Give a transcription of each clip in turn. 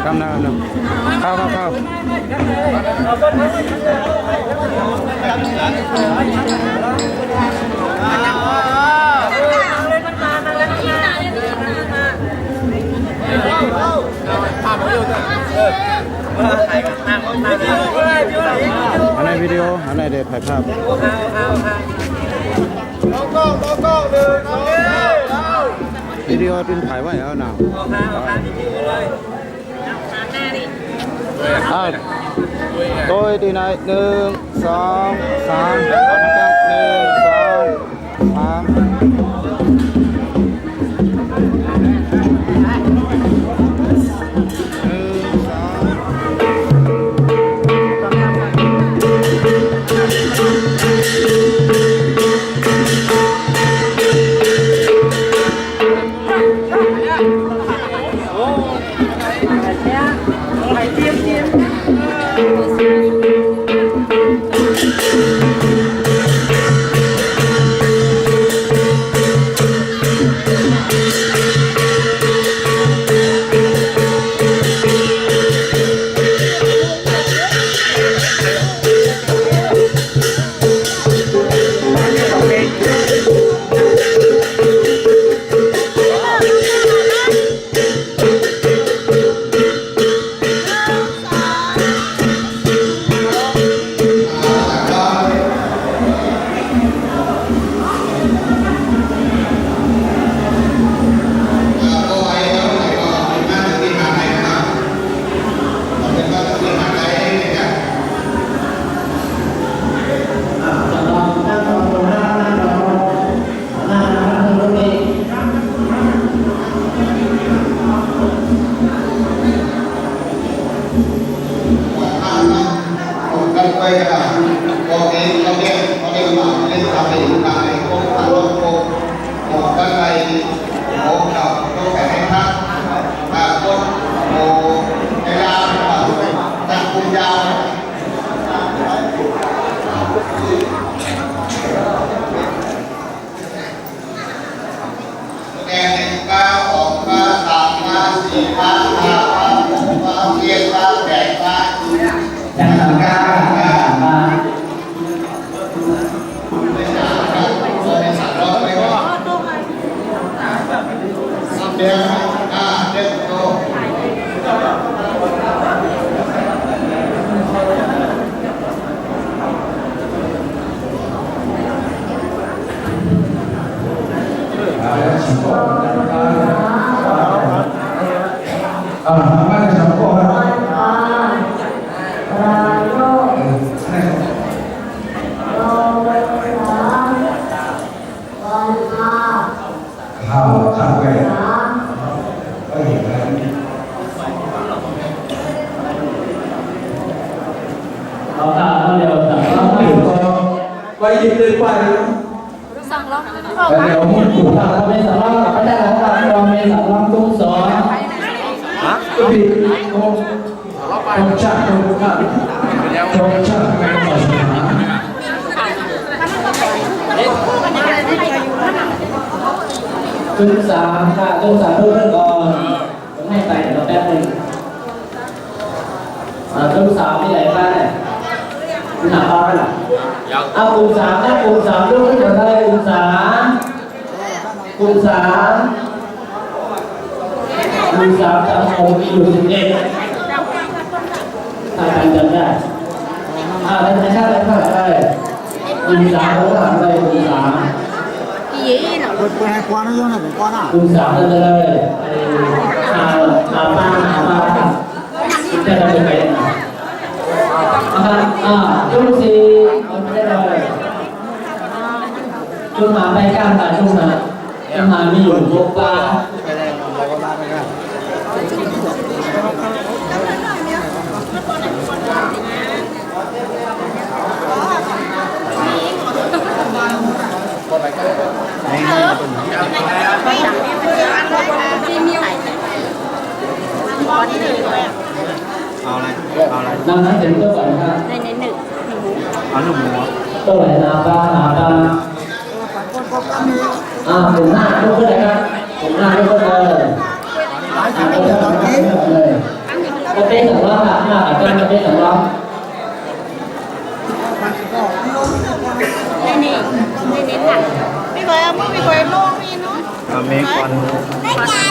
กำลังเข้าอันไหนวิดีโออันไหนเด็ดถ่ายภาพวิดีโอเป็นถ่ายไว้แล้วนะตัวที่ไหน1 2 3นะครับ1 2 ไปยิงเลยไปสั่งร้องเดี๋ยวมุ่งถูกทางเราไม่สั่งร้องกับพระเจ้าของเราไม่สั่งร้องตุ้งสอนก็ผิดโกงชาติโกงชาติโกงชาติไม่ต้องสอนตุ้งสามค่ะตุ้งสามเพื่อนก่อนผมให้ไปเดี๋ยวแป๊บนึงตุ้งสามไม่ไหลไปคุณหาปลาไหมล่ะเอากลุ่มสามนะกลุ่มสามลูกที่จะได้กลุ่มสามกลุ่มสามสังคมมีอยู่11ถ้าใครจำได้ในประเทศไทยได้กลุ่มสามเขาถามได้กลุ่มสามกลุ่มสามจะได้หาป้าจะได้ไปจุ่มสีไม่ได้เลยจุ่มหาไปก้ามตาจุ่มหามีอยู่พวกปลา นั่งให้เต็มตัวก่อนครับ ในหนึ่ง เอาหนุ่มหัว ตัวไหนนาตากลุ่มหน้าลุกขึ้นเลยครับกลุ่มหน้าลุกขึ้นเลยกระเต้นสำรองหน้ากระเต้นกระเต้นสำรอง ในหนักไม่เคยเอาไม่เคยมองมีเนาะ เอาเมฆก่อน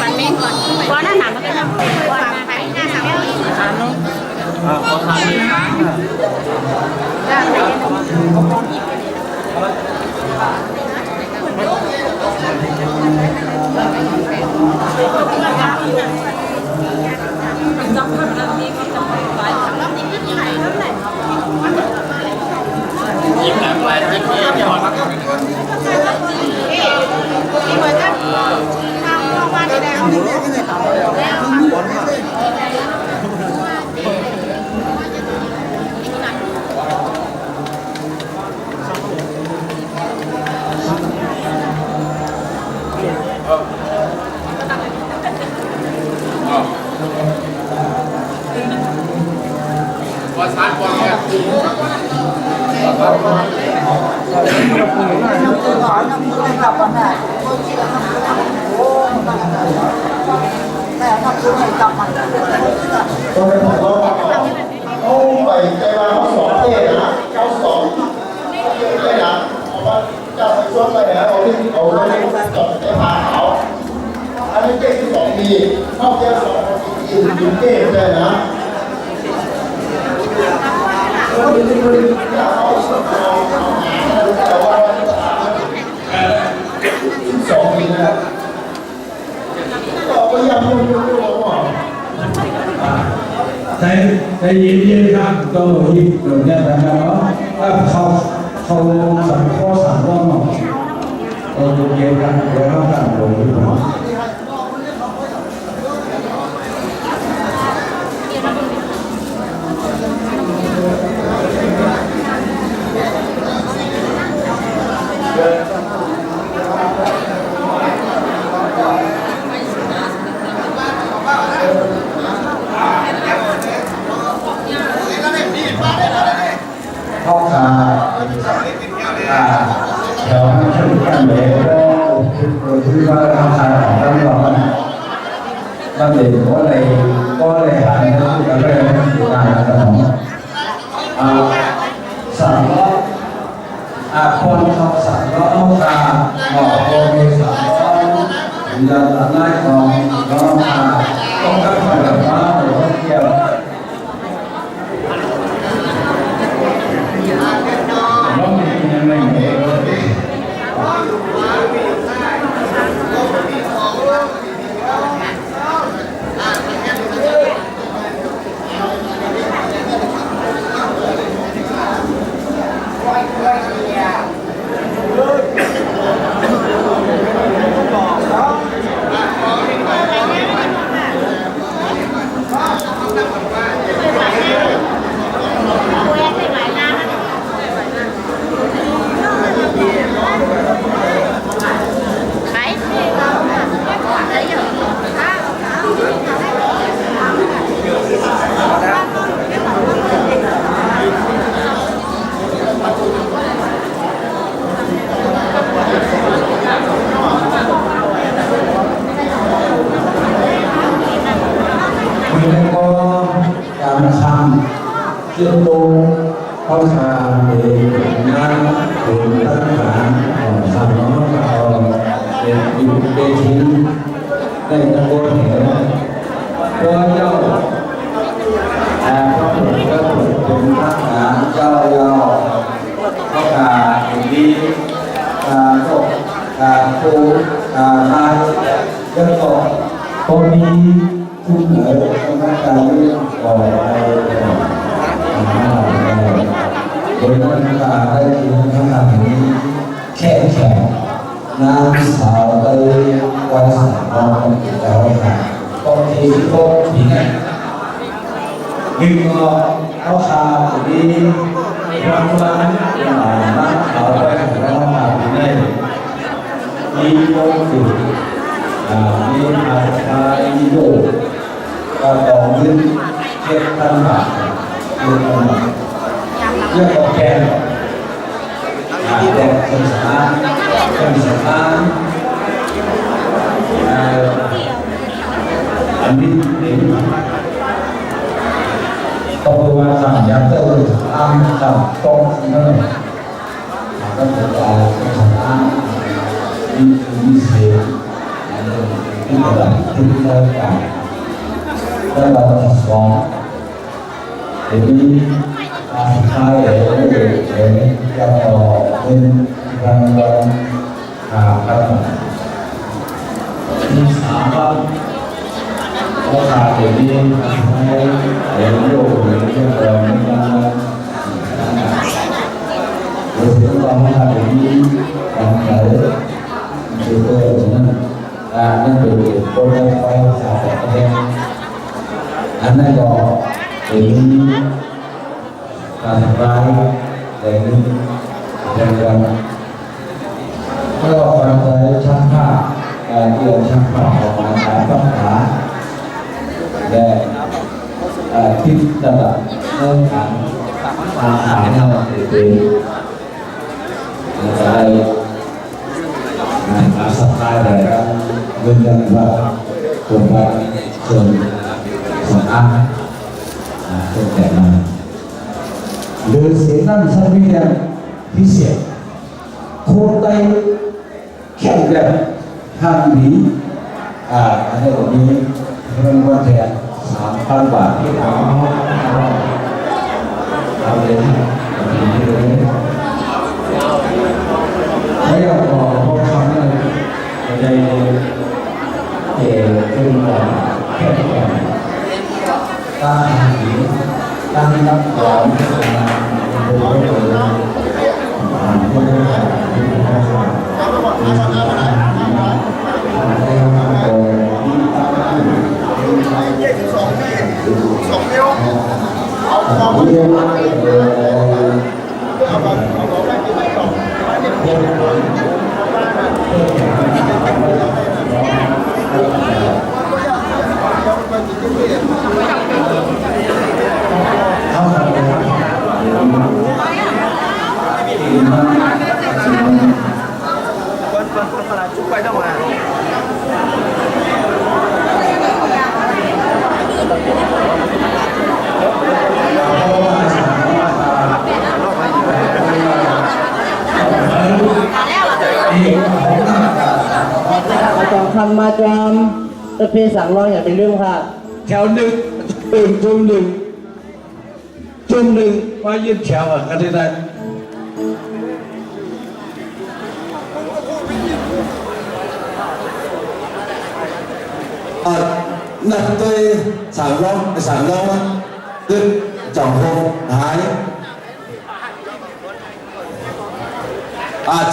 ปันเมฆก่อนก่อนหน้าหนักมันก็จะไม่เคยฟังใครหน้าหนักอ่านเนาะ ขอทานนี้ ยิ้มแบบไปยิ้มเดียวที่เหมือนกันทางเข้ามาได้แล้วเขาไปใจมาเขาสอนเต้นะเขาสอนเต้นะเอาว่าจะไปช่วยไปนะเอาที่เอาไว้จอดในพาเขาอันนี้เต้ที่สองมีนอกจากสองอีกอยู่เต้เลยนะเขาแต่ว่าสองมีนะต่อไปยังไม่รู้ว่าใจเย็นๆครับต้องรีบเดินได้แล้วเนาะถ้าเขาสั่งข้อสั่งว่าหมอเราเย็นกันเดี๋ยวเราสั่งลงดีกว่า เข้าขาแถวนั้นขึ้นกันเลยก็คือว่าทำการของตำรวจมันเด็กก็เลยหันมาพูดกันเรื่องการกระทำสั่งล้อคนเขาสั่งล้อเข้าขาหมอโคมีสั่งล้อยันตัดไล่ของล้อขาต้องการผ่านมาหรือว่าเกี่ยวเชื่อโตเข้าทางเองงานถึงตั้งฐานของสามน้องเราเป็นอยู่เวทีในตะโกนเหวตัวเจ้าแต่พระพุทธเจ้าเป็นทหารเจ้ายาวเข้าขาดีการตกการคูการไล่ก็ตกตรงนี้ทุกเหนือคณะการเมืองก่อไปโดยนักการได้ทีมขนาดนี้แค่แข่งนางสาวไปวัยสามเราคนเดียวค่ะบางทีก็ผีไงยิ่งเขาขาดีความรักอย่างนั้นเขาไปของเราขาดได้มีโยมอยู่มีอาชามีโยกก็ต้องยึดเก็บตั้งหลัก เรื่องของแกนแต่สงสารอันนี้ต้องรู้ว่าสามอย่างเต้าอ้างสามตรงนั่นต้องจะได้สามอ้างมีเสียงที่ระดับที่เท่ากันแล้วเราจะฟ้องทีนี้ใครจะต่อเป็นรางวัลครับที่สามว่าโอกาสที่ดีให้เรียนรู้เรื่องการเงินโดยที่เราไม่ได้ดีการเงินคือตัวนั้นนั่นเป็นโปรไฟล์สาวประเทศอันนั้นก็เป็นการทำลายแรงนึงแรงกันถ้าเราฟังใจช่างภาพการเกี่ยวช่างภาพออกมาขายต้องขาและที่ระดับเริ่มขันทางขายเราเป็นอะไรอาสัพพายแต่ก็เรื่องนั้นว่าผมว่าส่วนอ้างส่วนแต่มาหรือเสียงนั่นสักนิดเดียวพิเศษโคตรได้แข็งแรงทางนี้อันนี้ผมมีเงินวันแทน3,000 บาทที่ทำเลยไม่อยากบอกเพราะทำอะไรใจขึ้นมาแข็งแรงตั้งหินตั้งนับก่อนทำมาจามตะเพสั่งร้องอย่าเป็นเรื่องค่ะแถวหนึ่งตื่นจุ่มหนึ่งมายืนแถวกันที่นั่นนักตัวสั่งร้องขึ้นจ่องโฮงหาย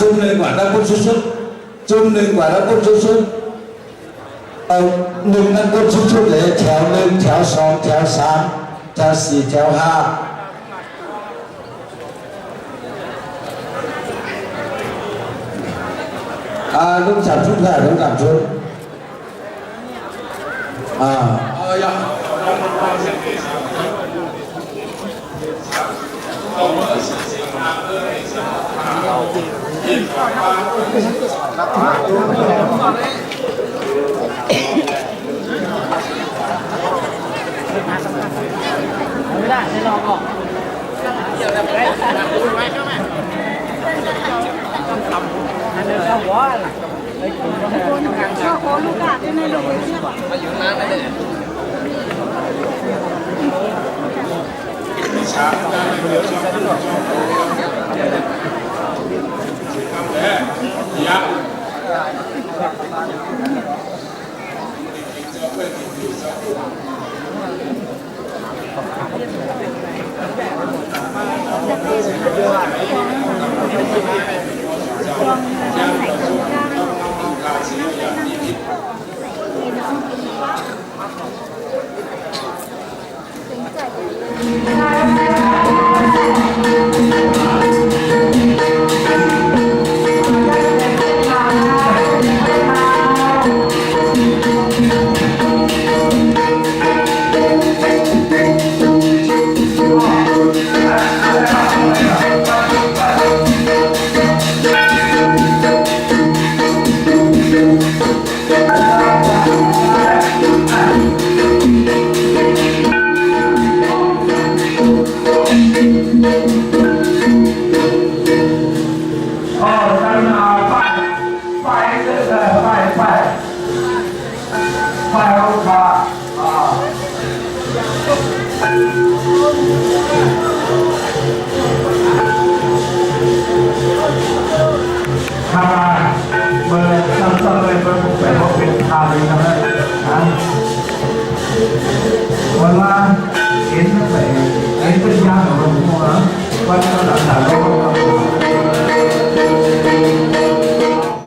จุ่มหนึ่งกว่านักบุญสุดจุ่มหนึ่งกว่านักบุญสุดหนึ่งนักบุญสุดเลยแถวหนึ่งแถวสองแถวสามแถวสี่แถวห้าลุงจับชุดแรกลุงจับชุดไม่ได้ในรอก่อนเดี๋ยวแบบไว้เข้ามาอันนี้เราว่าล่ะช่อโคลูกกาดในโรงเรียนมาอยู่นานเลยช้าเดี๋ยวช้าที่หลอกยะThank you. 哦，咱们啊，拜这个拜欧卡啊。ถ้าเบอร์ซ้ำๆเลยเบอร์แบบว่าเป็นคาเลยนะวันละเห็นตั้งแต่เห็นเป็นยาของหลวงพ่อนะวันละหลังๆ